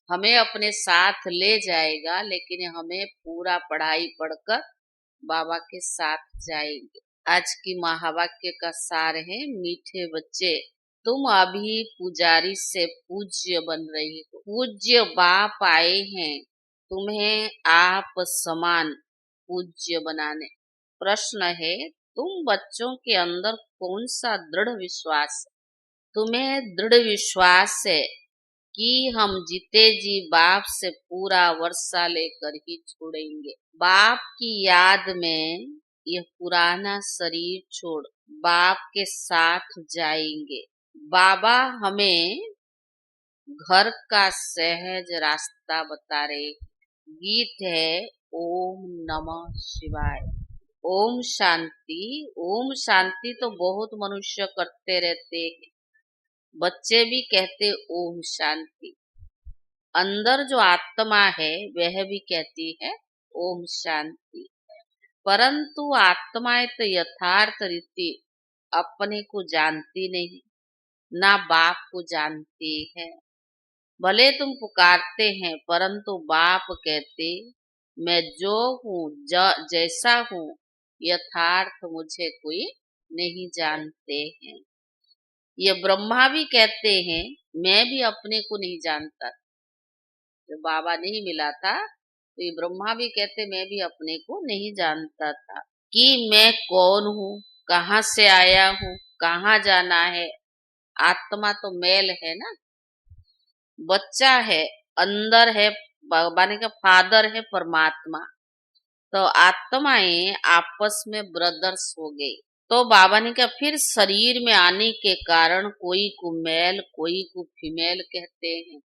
हमें अपने साथ ले जाएगा, लेकिन हमें पूरा पढ़ाई पढ़कर बाबा के साथ जाएंगे। आज की महावाक्य का सार है, मीठे बच्चे तुम अभी पुजारी से पूज्य बन रही हो। पूज्य बाप आए हैं तुम्हें आप समान पूज्य बनाने। प्रश्न है, तुम बच्चों के अंदर कौन सा दृढ़ विश्वास है? तुम्हें दृढ़ विश्वास है कि हम जीते जी बाप से पूरा वर्षा लेकर ही छोड़ेंगे। बाप की याद में यह पुराना शरीर छोड़ बाप के साथ जाएंगे। बाबा हमें घर का सहज रास्ता बता रहे। गीत है ओम नमः शिवाय। ओम शांति तो बहुत मनुष्य करते रहते हैं। बच्चे भी कहते ओम शांति। अंदर जो आत्मा है वह भी कहती है ओम शांति। परंतु आत्माएं तो यथार्थ रीति अपने को जानती नहीं, ना बाप को जानती है। भले तुम पुकारते हैं, परंतु बाप कहते मैं जो हूँ, जैसा हूँ, यथार्थ मुझे कोई नहीं जानते हैं। ये ब्रह्मा भी कहते हैं मैं भी अपने को नहीं जानता। जब बाबा नहीं मिला था तो ये ब्रह्मा भी कहते मैं भी अपने को नहीं जानता था कि मैं कौन हूँ, कहाँ से आया हूँ, कहाँ जाना है। आत्मा तो मेल है ना, बच्चा है, अंदर है, बाबा ने कहा फादर है परमात्मा। तो आत्माएं आपस में ब्रदर्स हो गई। तो बाबा ने कहा फिर शरीर में आने के कारण कोई को मेल कोई को फीमेल कहते हैं,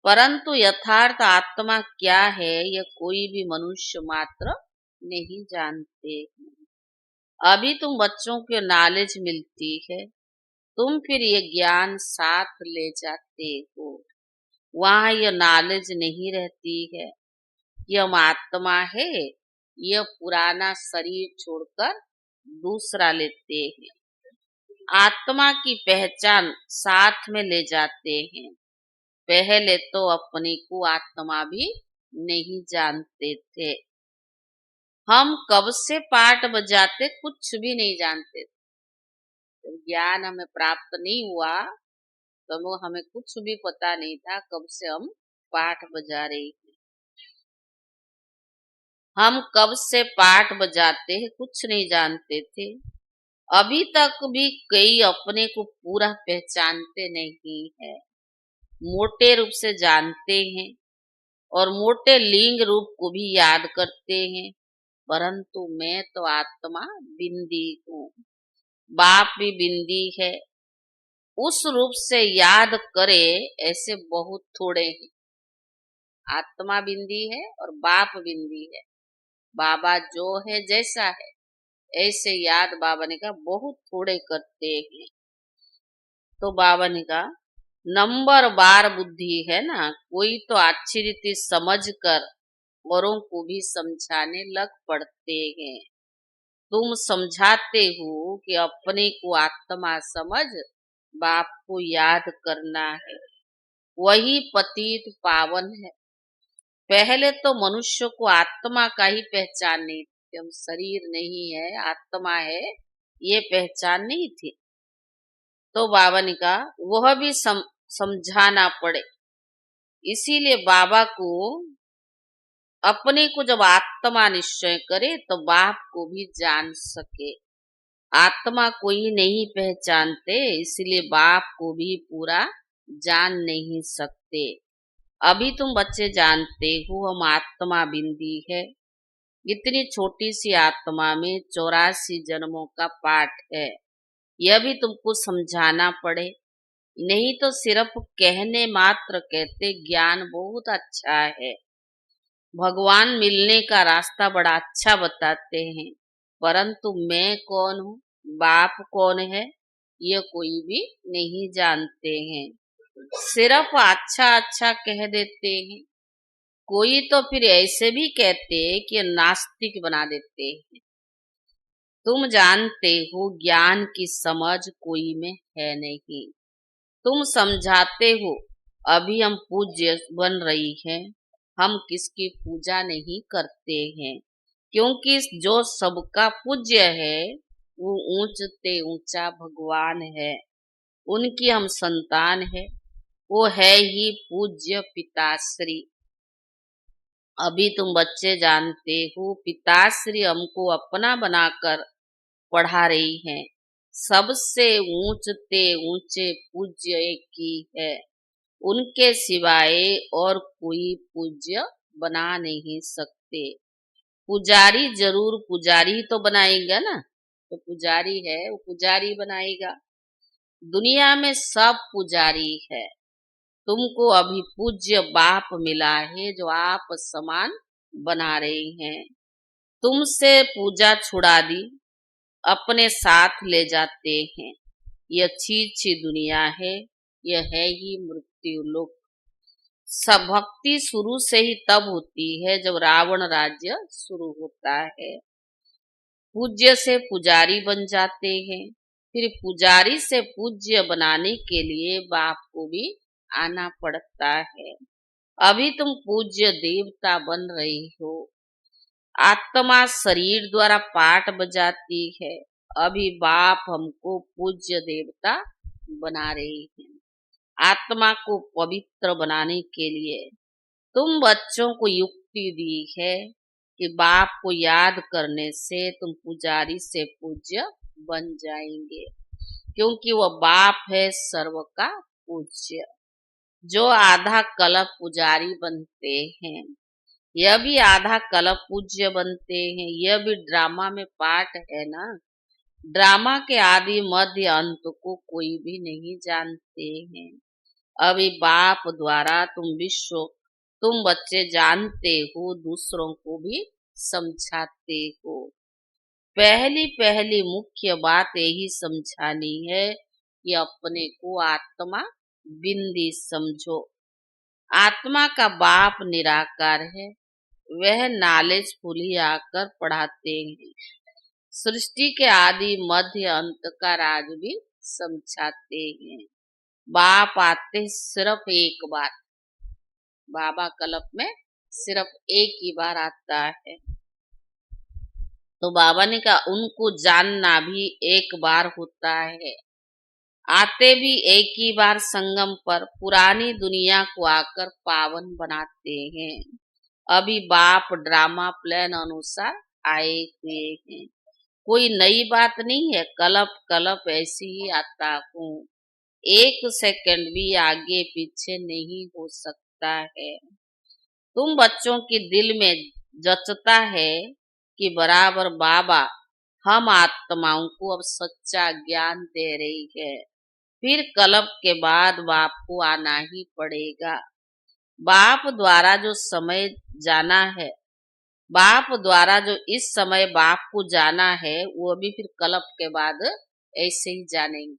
परंतु यथार्थ आत्मा क्या है यह कोई भी मनुष्य मात्र नहीं जानते हैं। अभी तुम बच्चों को नॉलेज मिलती है, तुम फिर ये ज्ञान साथ ले जाते हो। वहां यह नॉलेज नहीं रहती है यह आत्मा है, यह पुराना शरीर छोड़कर दूसरा लेते हैं। आत्मा की पहचान साथ में ले जाते हैं। पहले तो अपने को आत्मा भी नहीं जानते थे। हम कब से पाठ बजाते कुछ भी नहीं जानते थे। तो ज्ञान हमें प्राप्त नहीं हुआ तो हमें कुछ भी पता नहीं था कब से हम पाठ बजा रहे हैं। हम कब से पाठ बजाते हैं कुछ नहीं जानते थे। अभी तक भी कई अपने को पूरा पहचानते नहीं है। मोटे रूप से जानते हैं और मोटे लिंग रूप को भी याद करते हैं, परंतु मैं तो आत्मा बिंदी हूँ। बाप भी बिंदी है। उस रूप से याद करे ऐसे बहुत थोड़े हैं। आत्मा बिंदी है और बाप बिंदी है। बाबा जो है जैसा है ऐसे याद बाबा ने कहा बहुत थोड़े करते हैं। तो बाबा ने कहा नंबर बार बुद्धि है ना, कोई तो अच्छी रीति समझ कर औरों को भी समझाने लग पड़ते हैं। तुम समझाते हो कि अपने को आत्मा समझ बाप को याद करना है, वही पतित पावन है। पहले तो मनुष्य को आत्मा का ही पहचान नहीं थी, हम शरीर नहीं है आत्मा है ये पहचान नहीं थी। तो बाबा ने कहा वह भी समझाना पड़े। इसीलिए बाबा को अपने को जब आत्मा निश्चय करे तो बाप को भी जान सके। आत्मा कोई नहीं पहचानते, इसलिए बाप को भी पूरा जान नहीं सकते। अभी तुम बच्चे जानते हो हम आत्मा बिंदी है। इतनी छोटी सी आत्मा में 84 जन्मों का पाठ है, यह भी तुमको समझाना पड़े। नहीं तो सिर्फ कहने मात्र कहते ज्ञान बहुत अच्छा है, भगवान मिलने का रास्ता बड़ा अच्छा बताते हैं, परंतु मैं कौन हूँ, बाप कौन है, ये कोई भी नहीं जानते हैं। सिर्फ अच्छा अच्छा कह देते हैं। कोई तो फिर ऐसे भी कहते हैं कि नास्तिक बना देते हैं। तुम जानते हो ज्ञान की समझ कोई में है नहीं। तुम समझाते हो अभी हम पूज्य बन रही हैं, हम किसकी पूजा नहीं करते हैं, क्योंकि जो सबका पूज्य है वो ऊंचते ऊंचा भगवान है, उनकी हम संतान है, वो है ही पूज्य पिताश्री। अभी तुम बच्चे जानते हो पिताश्री हमको अपना बनाकर पढ़ा रही हैं। सबसे ऊंचते ऊंचे पूज्य एक ही है, उनके सिवाय और कोई पूज्य बना नहीं सकते। पुजारी जरूर पुजारी तो बनाएगा ना, तो पुजारी है वो पुजारी बनाएगा। दुनिया में सब पुजारी है। तुमको अभी पूज्य बाप मिला है जो आप समान बना रहे हैं। तुमसे पूजा छुड़ा दी, अपने साथ ले जाते हैं। यह अच्छी दुनिया है, यह है ही मृत्यु लोक। सब भक्ति शुरू से ही तब होती है जब रावण राज्य शुरू होता है। पूज्य से पुजारी बन जाते हैं, फिर पुजारी से पूज्य बनाने के लिए बाप को भी आना पड़ता है। अभी तुम पूज्य देवता बन रही हो। आत्मा शरीर द्वारा पाठ बजाती है। अभी बाप हमको पूज्य देवता बना रही है, आत्मा को पवित्र बनाने के लिए। तुम बच्चों को युक्ति दी है कि बाप को याद करने से तुम पुजारी से पूज्य बन जाएंगे, क्योंकि वह बाप है सर्व का पूज्य। जो आधा कल्प पुजारी बनते हैं, यह भी आधा कल्प पूज्य बनते हैं। यह भी ड्रामा में पार्ट है ना। ड्रामा के आदि मध्य अंत को कोई भी नहीं जानते हैं। अभी बाप द्वारा तुम बच्चे जानते हो, दूसरों को भी समझाते हो। पहली पहली मुख्य बात यही समझानी है कि अपने को आत्मा बिंदी समझो। आत्मा का बाप निराकार है, वह नॉलेजफुली आकर पढ़ाते हैं। सृष्टि के आदि मध्य अंत का राज भी समझाते हैं। बाप आते सिर्फ एक बार, बाबा कल्प में सिर्फ एक ही बार आता है। तो बाबा ने कहा उनको जानना भी एक बार होता है। आते भी एक ही बार संगम पर, पुरानी दुनिया को आकर पावन बनाते हैं। अभी बाप ड्रामा प्लान अनुसार आए हुए हैं। कोई नई बात नहीं है, कल्प कल्प ऐसे ही आता हूँ। एक सेकंड भी आगे पीछे नहीं हो सकता है। तुम बच्चों के दिल में जचता है कि बराबर बाबा हम आत्माओं को अब सच्चा ज्ञान दे रही है। फिर कल्प के बाद बाप को आना ही पड़ेगा। बाप द्वारा जो समय जाना है, बाप द्वारा जो इस समय बाप को जाना है, वो भी फिर कल्प के बाद ऐसे ही जानेंगे।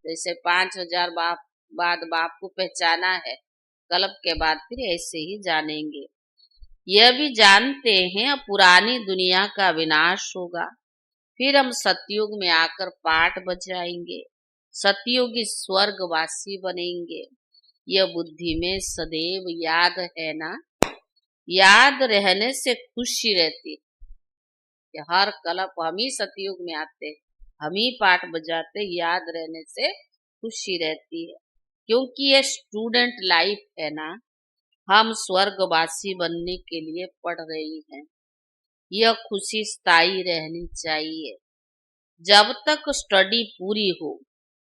जैसे 5000 बाद बाप को पहचाना है, कल्प के बाद फिर ऐसे ही जानेंगे। यह भी जानते हैं पुरानी दुनिया का विनाश होगा, फिर हम सतयुग में आकर पाठ बजाएंगे, सतयुगी स्वर्गवासी बनेंगे। यह बुद्धि में सदैव याद है ना। याद रहने से खुशी रहती कि हर कल्प हम ही सतयुग में आते, हम ही पाठ बजाते, याद रहने से खुशी रहती है। क्योंकि ये स्टूडेंट लाइफ है ना, हम स्वर्गवासी बनने के लिए पढ़ रही हैं। यह खुशी स्थायी रहनी चाहिए। जब तक स्टडी पूरी हो,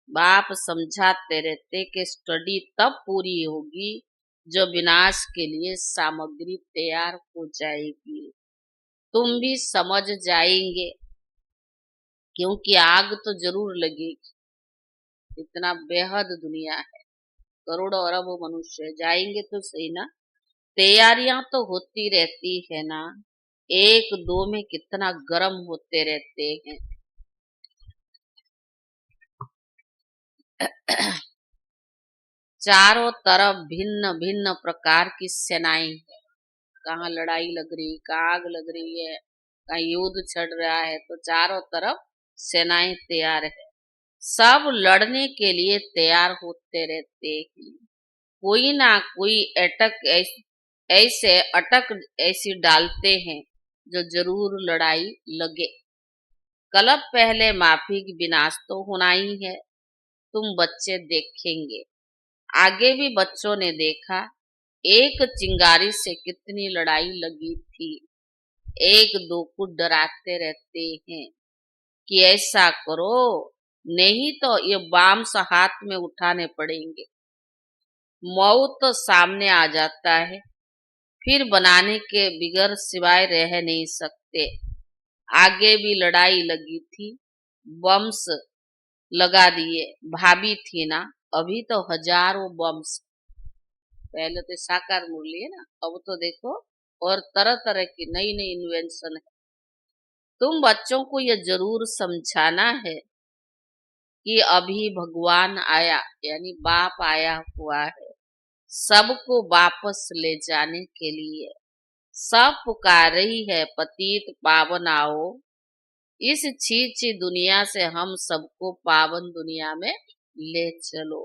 बाप समझाते रहते कि स्टडी तब पूरी होगी जब विनाश के लिए सामग्री तैयार हो जाएगी। तुम भी समझ जाएंगे, क्योंकि आग तो जरूर लगेगी। इतना बेहद दुनिया है, करोड़ों अरबों मनुष्य जाएंगे तो सही ना। तैयारियां तो होती रहती है ना, एक दो में कितना गर्म होते रहते हैं। चारों तरफ भिन्न भिन्न प्रकार की सेनाएं हैं। कहाँ लड़ाई लग रही, कहाँ आग लग रही है, कहाँ युद्ध छिड़ रहा है, तो चारों तरफ सेनाएं तैयार है। सब लड़ने के लिए तैयार होते रहते हैं। कोई ना कोई अटक ऐसी डालते हैं जो जरूर लड़ाई लगे। कलप पहले माफी की विनाश तो होना ही है, तुम बच्चे देखेंगे। आगे भी बच्चों ने देखा, एक चिंगारी से कितनी लड़ाई लगी थी। एक दो को डराते रहते हैं कि ऐसा करो, नहीं तो ये बाम्स हाथ में उठाने पड़ेंगे। मौत तो सामने आ जाता है, फिर बनाने के बिगर सिवाय रह नहीं सकते। आगे भी लड़ाई लगी थी, बम्स लगा दिए। भाभी थी ना, अभी तो हजारों बम्स। पहले तो साकार मुरली है ना, अब तो देखो और तरह तरह की नई नई इन्वेंशन है। तुम बच्चों को यह जरूर समझाना है कि अभी भगवान आया, यानी बाप आया हुआ है सबको वापस ले जाने के लिए। सब पुकार रही है, पतित पावन आओ, इस छी दुनिया से हम सबको पावन दुनिया में ले चलो।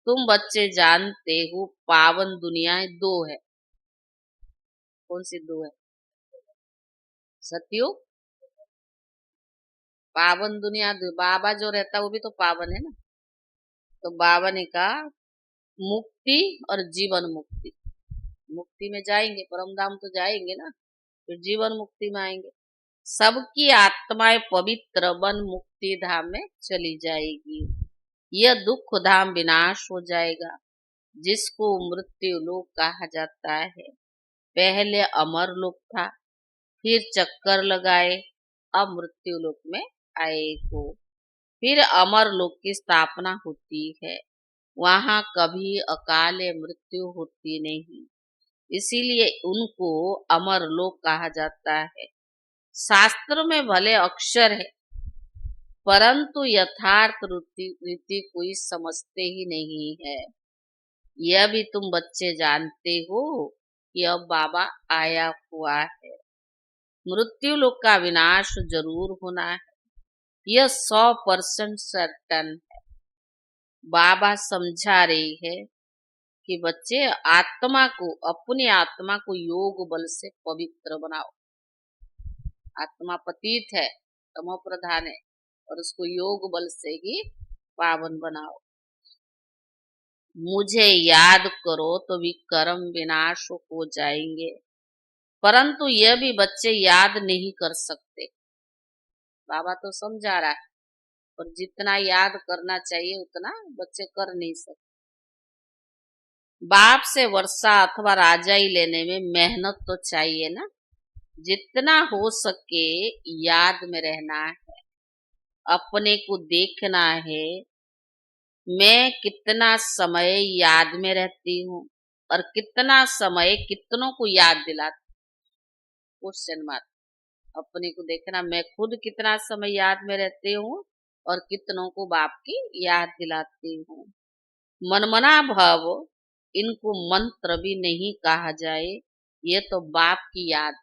तुम बच्चे जानते हो पावन दुनिया दो है। कौन सी दो है? सतयुग, पावन दुनिया दो। बाबा जो रहता है वो भी तो पावन है ना। तो बाबा ने कहा मुक्ति और जीवन मुक्ति। मुक्ति में जाएंगे, परम धाम तो जाएंगे ना, फिर जीवन मुक्ति में आएंगे। सबकी आत्माएं पवित्र बन मुक्ति धाम में चली जाएगी। यह दुख धाम विनाश हो जाएगा, जिसको मृत्यु लोक कहा जाता है। पहले अमर लोक था, फिर चक्कर लगाए, अब मृत्यु लोक में आए हो। फिर अमर लोक की स्थापना होती है, वहां कभी अकाल मृत्यु होती नहीं, इसीलिए उनको अमर लोक कहा जाता है। शास्त्र में भले अक्षर है, परंतु यथार्थ रीति कोई समझते ही नहीं है। यह भी तुम बच्चे जानते हो कि अब बाबा आया हुआ है, मृत्यु लोक का विनाश जरूर होना है, यह 100% सर्टन है। बाबा समझा रही है कि बच्चे आत्मा को, अपनी आत्मा को योग बल से पवित्र बनाओ। आत्मा पतित है, तमो प्रधान है, और उसको योग बल से ही पावन बनाओ। मुझे याद करो तो विकर्म विनाश हो जाएंगे, परंतु यह भी बच्चे याद नहीं कर सकते। बाबा तो समझा रहा है, और जितना याद करना चाहिए उतना बच्चे कर नहीं सकते। बाप से वर्षा अथवा राजाई लेने में मेहनत तो चाहिए ना, जितना हो सके याद में रहना है, अपने को देखना है मैं कितना समय याद में रहती हूँ और कितना समय कितनों को याद दिलाती। Question mark. अपने को देखना, मैं खुद कितना समय याद में रहती हूँ और कितनों को बाप की याद दिलाती हूँ। मनमना भाव, इनको मंत्र भी नहीं कहा जाए, ये तो बाप की याद।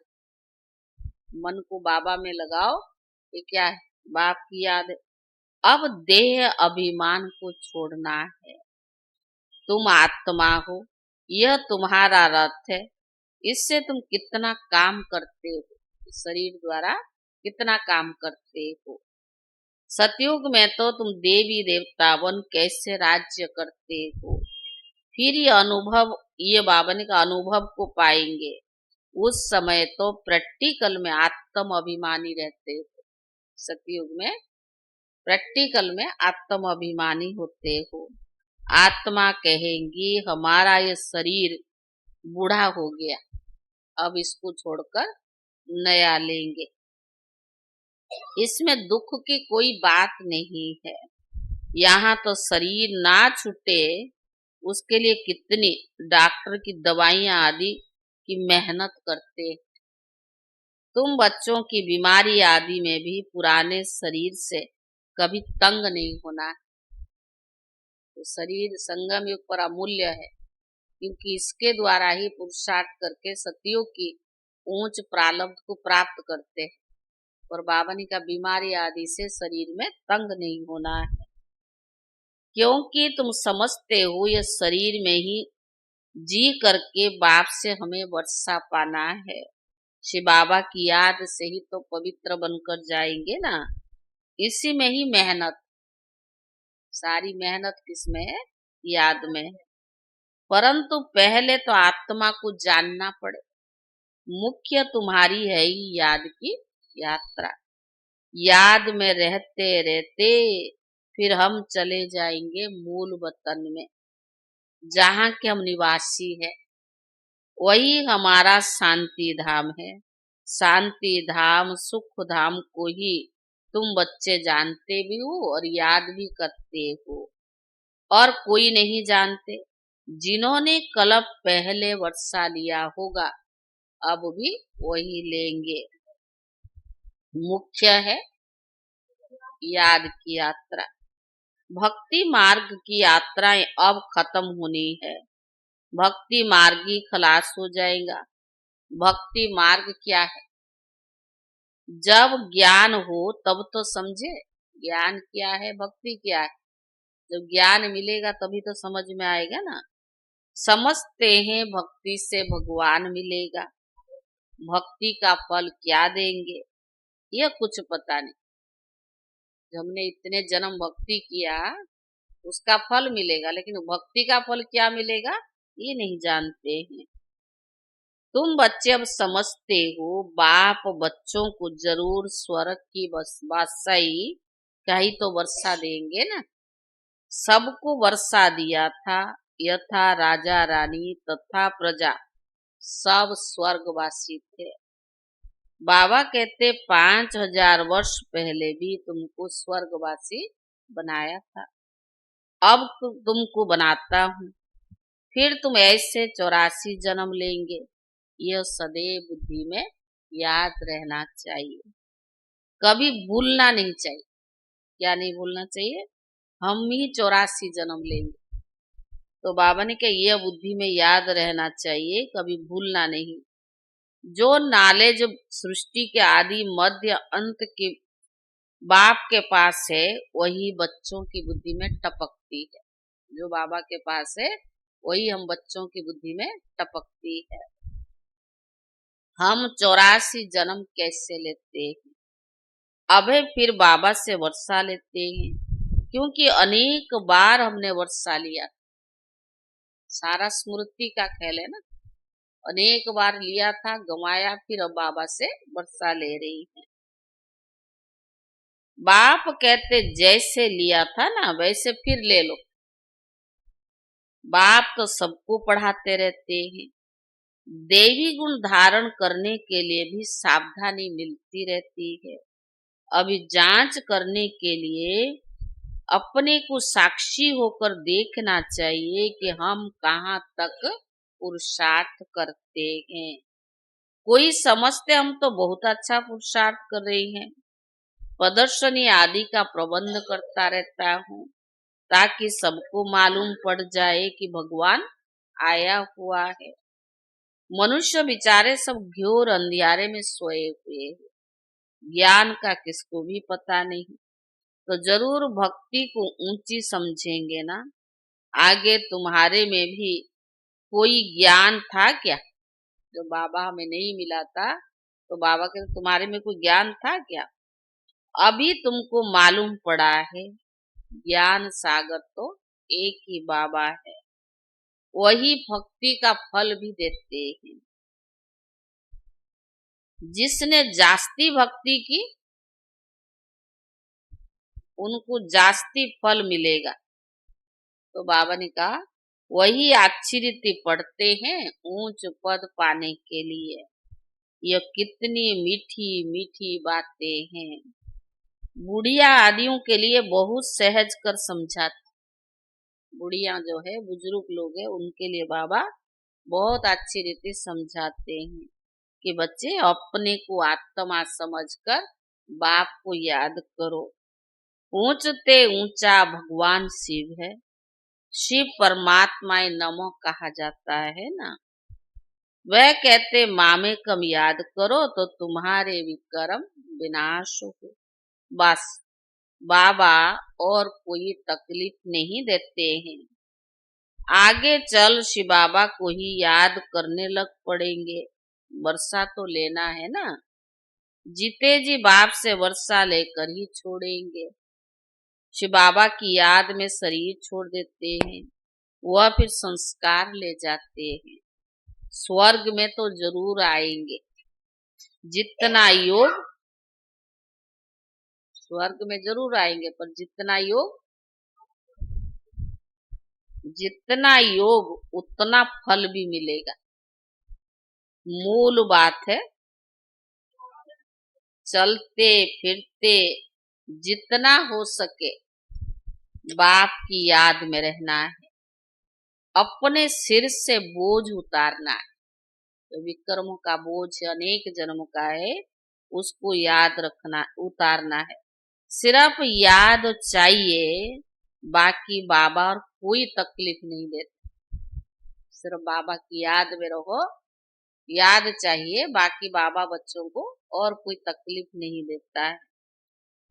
मन को बाबा में लगाओ, ये क्या है? बाप की याद है। अब देह अभिमान को छोड़ना है। तुम आत्मा हो, यह तुम्हारा रथ है, इससे तुम कितना काम करते हो, शरीर द्वारा कितना काम करते हो। सतयुग में तो तुम देवी देवता बन कैसे राज्य करते हो, फिर ये बाबा ने का अनुभव को पाएंगे। उस समय तो प्रैक्टिकल में आत्म अभिमानी रहते हो। सतयुग में प्रैक्टिकल में आत्म अभिमानी होते हो। आत्मा कहेंगी हमारा ये शरीर बूढ़ा हो गया, अब इसको छोड़कर नया लेंगे। इसमें दुख की कोई बात नहीं है। यहाँ तो शरीर ना छूटे उसके लिए कितनी डॉक्टर की दवाइयां आदि की मेहनत करते हैं। तुम बच्चों की बीमारी आदि में भी पुराने शरीर से कभी तंग नहीं होना है। तो शरीर संगम युग पर अमूल्य है, क्योंकि इसके द्वारा ही पुरुषार्थ करके सतियों की ऊंच प्रारब्ध को प्राप्त करते हैं। और बाबा ने का बीमारी आदि से शरीर में तंग नहीं होना है, क्योंकि तुम समझते हो ये शरीर में ही जी करके बाप से हमें वर्षा पाना है। शिव बाबा की याद से ही तो पवित्र बनकर जाएंगे ना। इसी में ही मेहनत, सारी मेहनत किसमें है? याद में है। परंतु पहले तो आत्मा को जानना पड़े। मुख्य तुम्हारी है ही याद की यात्रा। याद में रहते रहते फिर हम चले जाएंगे मूल वतन में, जहाँ के हम निवासी है। वही हमारा शांति धाम है। शांति धाम सुख धाम को ही तुम बच्चे जानते भी हो और याद भी करते हो, और कोई नहीं जानते। जिन्होंने कल्प पहले वर्षा लिया होगा अब भी वही लेंगे। मुख्य है याद की यात्रा। भक्ति मार्ग की यात्राएं अब खत्म होनी है। भक्ति मार्गी खलास हो जाएगा। भक्ति मार्ग क्या है? जब ज्ञान हो तब तो समझे ज्ञान क्या है, भक्ति क्या है। जब ज्ञान मिलेगा तभी तो समझ में आएगा ना। समझते हैं भक्ति से भगवान मिलेगा। भक्ति का फल क्या देंगे यह कुछ पता नहीं। हमने इतने जन्म भक्ति किया उसका फल मिलेगा, लेकिन भक्ति का फल क्या मिलेगा ये नहीं जानते हैं। तुम बच्चे अब समझते हो बाप बच्चों को जरूर स्वर्ग की बादशाही का ही तो वर्षा देंगे ना। सबको वर्षा दिया था, यथा राजा रानी तथा प्रजा सब स्वर्गवासी थे। बाबा कहते 5000 वर्ष पहले भी तुमको स्वर्गवासी बनाया था, अब तुमको बनाता हूँ। फिर तुम ऐसे 84 जन्म लेंगे। यह सदैव बुद्धि में याद रहना चाहिए, कभी भूलना नहीं चाहिए। क्या नहीं भूलना चाहिए? हम ही 84 जन्म लेंगे। तो बाबा ने कहा यह बुद्धि में याद रहना चाहिए, कभी भूलना नहीं। जो नॉलेज सृष्टि के आदि मध्य अंत के बाप के पास है वही बच्चों की बुद्धि में टपकती है। जो बाबा के पास है वही हम बच्चों की बुद्धि में टपकती है। हम 84 जन्म कैसे लेते हैं? अबे फिर बाबा से वर्षा लेते हैं, क्योंकि अनेक बार हमने वर्षा लिया। सारा स्मृति का खेल है ना। अनेक बार लिया था, गंवाया, फिर अब बाबा से वर्षा ले रही है। बाप कहते जैसे लिया था ना वैसे फिर ले लो। बाप तो सबको पढ़ाते रहते हैं। देवी गुण धारण करने के लिए भी सावधानी मिलती रहती है। अभी जांच करने के लिए अपने को साक्षी होकर देखना चाहिए कि हम कहाँ तक पुरुषार्थ करते हैं। कोई समझते हम तो बहुत अच्छा पुरुषार्थ कर रहे हैं। प्रदर्शनी आदि का प्रबंध करता रहता हूँ ताकि सबको मालूम पड़ जाए कि भगवान आया हुआ है। मनुष्य बेचारे सब घोर अंधियारे में सोए हुए हैं। ज्ञान का किसको भी पता नहीं। तो जरूर भक्ति को ऊंची समझेंगे ना। आगे तुम्हारे में भी कोई ज्ञान था क्या? जो बाबा हमें नहीं मिला था तो बाबा के तुम्हारे में कोई ज्ञान था क्या? अभी तुमको मालूम पड़ा है ज्ञान सागर तो एक ही बाबा है। वही भक्ति का फल भी देते हैं। जिसने जास्ती भक्ति की उनको जास्ती फल मिलेगा। तो बाबा ने कहा वही अच्छी रीति पढ़ते हैं ऊंच पद पाने के लिए। यह कितनी मीठी मीठी बातें हैं। बुढ़िया आदियों के लिए बहुत सहज कर समझाते। बुढ़िया जो है बुजुर्ग लोग है उनके लिए बाबा बहुत अच्छी रीति समझाते हैं कि बच्चे अपने को आत्मा समझकर बाप को याद करो। ऊंचते ऊंचा भगवान शिव है। शिव परमात्मा नमो कहा जाता है ना। वह कहते मामे कम याद करो तो तुम्हारे विक्रम विनाश हो। बस बाबा और कोई तकलीफ नहीं देते हैं। आगे चल शिव बाबा को ही याद करने लग पड़ेंगे। वर्षा तो लेना है ना, जीते जी बाप से वर्षा लेकर ही छोड़ेंगे। शिव बाबा की याद में शरीर छोड़ देते हैं, वह फिर संस्कार ले जाते हैं। स्वर्ग में तो जरूर आएंगे। जितना योग, स्वर्ग में जरूर आएंगे, पर जितना योग उतना फल भी मिलेगा। मूल बात है, चलते फिरते जितना हो सके बाप की याद में रहना है। अपने सिर से बोझ उतारना है। तो विक्रमों का बोझ अनेक जन्मों का है, उसको याद रखना, उतारना है। सिर्फ याद चाहिए, बाकी बाबा और कोई तकलीफ नहीं देता। सिर्फ बाबा की याद में रहो, याद चाहिए, बाकी बाबा बच्चों को और कोई तकलीफ नहीं देता है।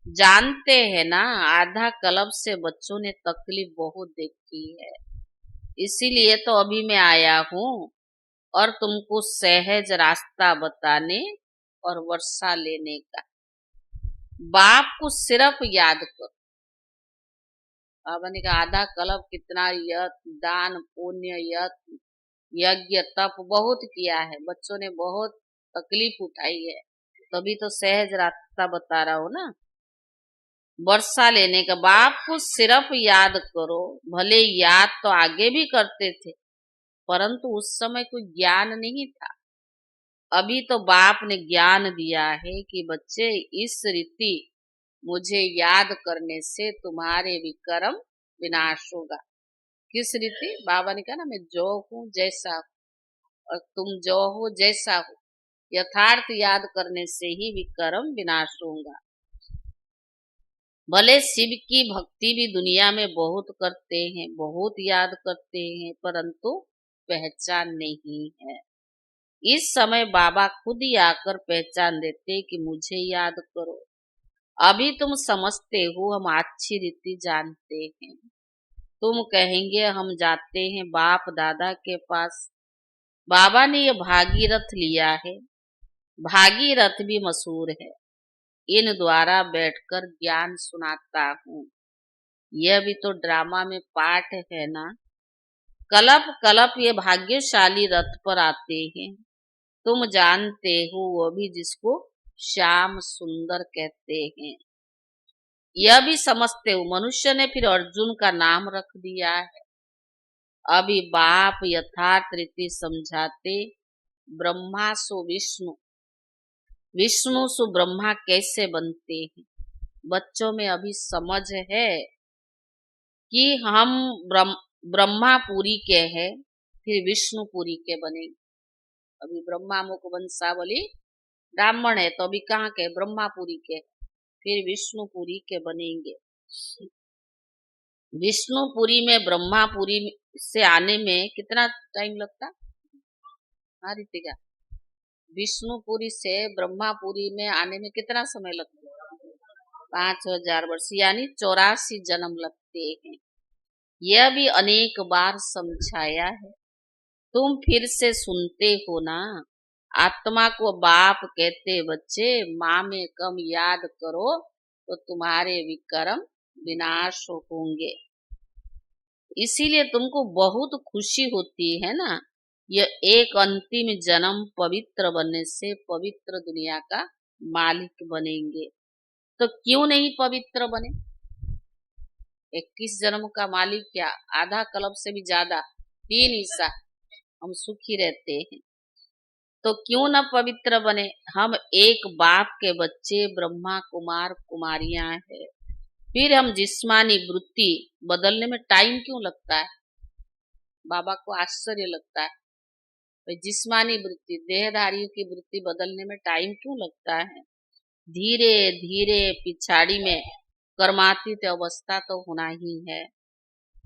जानते हैं ना, आधा कल्प से बच्चों ने तकलीफ बहुत देखी है, इसीलिए तो अभी मैं आया हूँ और तुमको सहज रास्ता बताने और वर्षा लेने का। बाप को सिर्फ याद करो। बाबा ने कहा आधा कल्प कितना दान पुण्य यज्ञ तप बहुत किया है, बच्चों ने बहुत तकलीफ उठाई है, तभी तो सहज रास्ता बता रहा हूं ना। वर्षा लेने का बाप को सिर्फ याद करो। भले याद तो आगे भी करते थे, परंतु उस समय कोई ज्ञान नहीं था। अभी तो बाप ने ज्ञान दिया है कि बच्चे इस रीति मुझे याद करने से तुम्हारे विक्रम विनाश होगा। किस रीति? बाबा ने कहा ना, मैं जो हूँ जैसा हूँ और तुम जो हो जैसा हो, यथार्थ याद करने से ही विक्रम विनाश होगा। भले शिव की भक्ति भी दुनिया में बहुत करते हैं, बहुत याद करते हैं, परंतु पहचान नहीं है। इस समय बाबा खुद ही आकर पहचान देते कि मुझे याद करो। अभी तुम समझते हो, हम अच्छी रीति जानते हैं। तुम कहेंगे हम जाते हैं बाप दादा के पास। बाबा ने ये भागीरथ लिया है, भागीरथ भी मशहूर है। इन द्वारा बैठकर ज्ञान सुनाता हूँ। यह भी तो ड्रामा में पाठ है ना। कलप कलप ये भाग्यशाली रथ पर आते हैं। तुम जानते हो वो भी जिसको श्याम सुंदर कहते हैं। यह भी समझते हो, मनुष्य ने फिर अर्जुन का नाम रख दिया है। अभी बाप यथार्थ रीति समझाते। ब्रह्मा सो विष्णु, विष्णु सु ब्रह्मा कैसे बनते हैं। बच्चों में अभी समझ है कि हम ब्रह्मापुरी के हैं, फिर विष्णुपुरी के बनेंगे। अभी ब्रह्मा मुख वंशावली ब्राह्मण है, तो अभी कहाँ के? ब्रह्मापुरी के, फिर विष्णुपुरी के बनेंगे। विष्णुपुरी में ब्रह्मापुरी से आने में कितना टाइम लगता? हाँ रितिका, विष्णुपुरी से ब्रह्मापुरी में आने में कितना समय लगता? 5000 वर्ष, यानी 84 जन्म लगते हैं। यह भी अनेक बार समझाया है, तुम फिर से सुनते हो ना। आत्मा को बाप कहते, बच्चे माँ में कम याद करो तो तुम्हारे विक्रम विनाश होंगे। इसीलिए तुमको बहुत खुशी होती है ना। यह एक अंतिम जन्म पवित्र बनने से पवित्र दुनिया का मालिक बनेंगे। तो क्यों नहीं पवित्र बने? 21 जन्म का मालिक क्या, आधा कल्प से भी ज्यादा, 3 हिस्सा हम सुखी रहते हैं। तो क्यों न पवित्र बने? हम एक बाप के बच्चे ब्रह्मा कुमार कुमारियां हैं। फिर हम जिस्मानी वृत्ति बदलने में टाइम क्यों लगता है? बाबा को आश्चर्य लगता है, भाई जिस्मानी वृत्ति, देहधारियों की वृत्ति बदलने में टाइम क्यों लगता है? धीरे धीरे पिछाड़ी में कर्मातीत अवस्था तो होना ही है।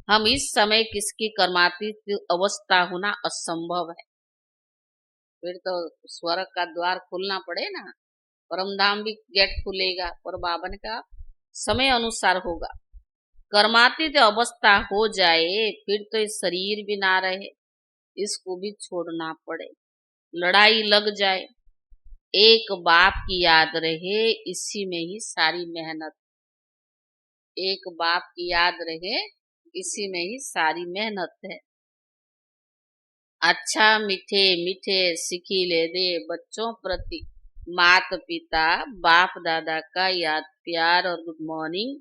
हम इस समय किसकी कर्मातीत अवस्था होना असंभव है। फिर तो स्वर्ग का द्वार खोलना पड़े ना, परमधाम भी गेट खुलेगा, पर बाबा ने कहा समय अनुसार होगा। कर्मातीत अवस्था हो जाए फिर तो ये शरीर भी ना रहे, इसको भी छोड़ना पड़े। लड़ाई लग जाए, एक बाप की याद रहे, इसी में ही सारी मेहनत। एक बाप की याद रहे, इसी में ही सारी मेहनत है। अच्छा मीठे मीठे सिखिले दे बच्चों प्रति मात पिता बाप दादा का याद प्यार और गुड मॉर्निंग।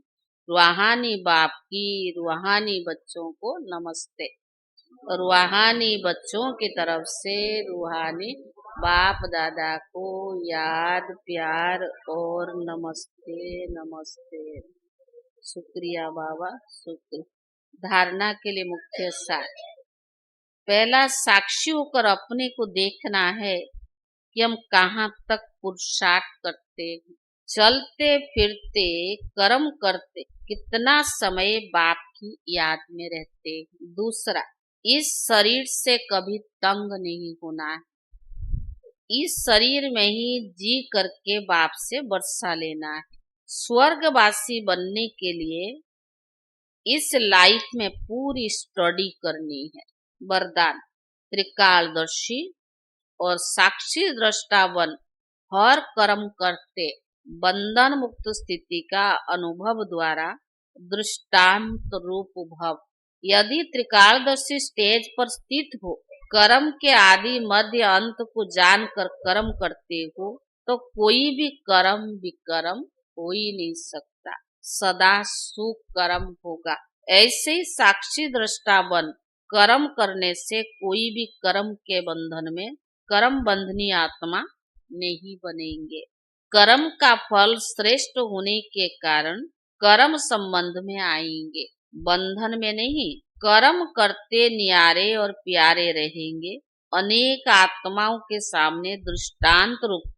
रूहानी बाप की रूहानी बच्चों को नमस्ते। रूहानी बच्चों की तरफ से रूहानी बाप दादा को याद प्यार और नमस्ते नमस्ते। शुक्रिया बाबा, शुक्रिया। धारणा के लिए मुख्य सार। पहला, साक्षी होकर अपने को देखना है कि हम कहाँ तक पुरुषार्थ करते हैं, चलते फिरते कर्म करते कितना समय बाप की याद में रहते हैं। दूसरा, इस शरीर से कभी तंग नहीं होना है, इस शरीर में ही जी करके बाप से वर्षा लेना है। स्वर्गवासी बनने के लिए इस लाइफ में पूरी स्टडी करनी है। वरदान, त्रिकालदर्शी और साक्षी दृष्टा बन हर कर्म करते बंधन मुक्त स्थिति का अनुभव द्वारा दृष्टांत रूप भव। यदि त्रिकालदर्शी स्टेज पर स्थित हो, कर्म के आदि मध्य अंत को जानकर कर्म करते हो, तो कोई भी कर्म विकर्म हो ही नहीं सकता, सदा सुख कर्म होगा। ऐसे ही साक्षी दृष्टा बन कर्म करने से कोई भी कर्म के बंधन में कर्म बंधनी आत्मा नहीं बनेंगे। कर्म का फल श्रेष्ठ होने के कारण कर्म संबंध में आएंगे, बंधन में नहीं। कर्म करते न्यारे और प्यारे रहेंगे, अनेक आत्माओं के सामने दृष्टांत रूप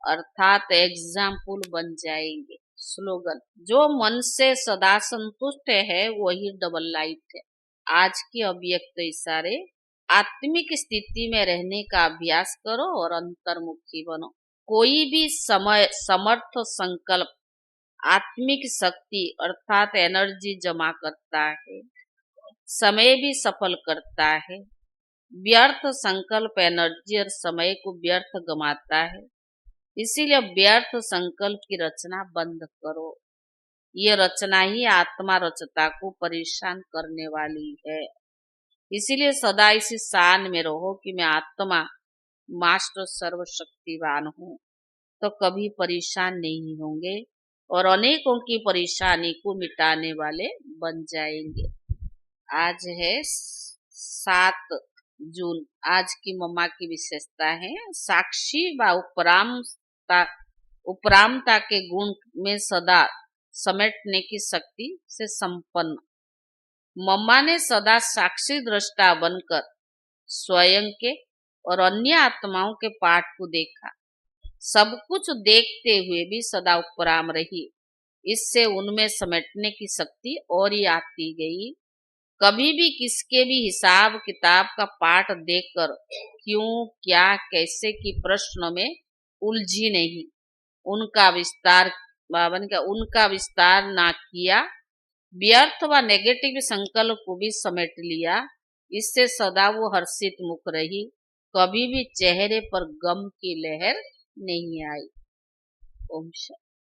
अर्थात एग्जाम्पल बन जाएंगे। स्लोगन, जो मन से सदा संतुष्ट है वही डबल लाइट है। आज के अव्यक्त इशारे, आत्मिक स्थिति में रहने का अभ्यास करो और अंतर्मुखी बनो। कोई भी समय समर्थ संकल्प आत्मिक शक्ति अर्थात एनर्जी जमा करता है, समय भी सफल करता है। व्यर्थ संकल्प एनर्जी और समय को व्यर्थ गमाता है। इसीलिए व्यर्थ संकल्प की रचना बंद करो। ये रचना ही आत्मा रचता को परेशान करने वाली है। इसीलिए सदा इसी शान में रहो कि मैं आत्मा मास्टर सर्वशक्तिवान हूँ, तो कभी परेशान नहीं होंगे और अनेकों की परेशानी को मिटाने वाले बन जाएंगे। आज है 7 जून। आज की मम्मा की विशेषता है साक्षी व उपरामता के गुण में सदा समेटने की शक्ति से संपन्न। मम्मा ने सदा साक्षी दृष्टा बनकर स्वयं के और अन्य आत्माओं के पाठ को देखा। सब कुछ देखते हुए भी सदा उपराम रही। इससे उनमें समेटने की शक्ति और ही आती गई। कभी भी किसके भी हिसाब किताब का पाठ देखकर क्यों क्या कैसे की प्रश्न में उलझी नहीं, उनका विस्तार ना किया, व्यर्थ व नेगेटिव संकल्प को भी समेट लिया। इससे सदा वो हर्षित मुख रही, कभी भी चेहरे पर गम की लहर नहीं आई। ओम शांति।